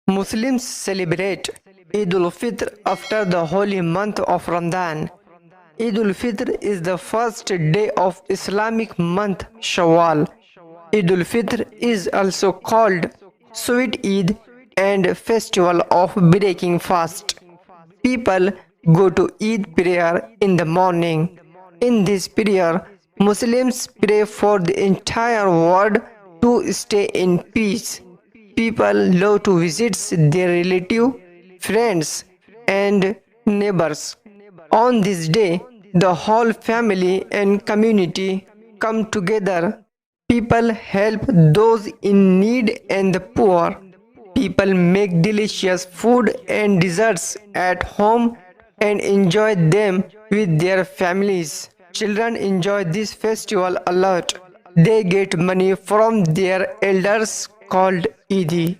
Muslims celebrate Eid al-Fitr after the holy month of Ramadan. Eid al-Fitr is the first day of Islamic month Shawwal. Eid al-Fitr is also called Sweet Eid and festival of breaking fast. People go to Eid prayer in the morning. In this prayer, Muslims pray for the entire world to stay in peace. People love to visit their relatives, friends, and neighbors. On this day, the whole family and community come together. People help those in need and the poor. People make delicious food and desserts at home and enjoy them with their families. Children enjoy this festival a lot. They get money from their elders called Eid.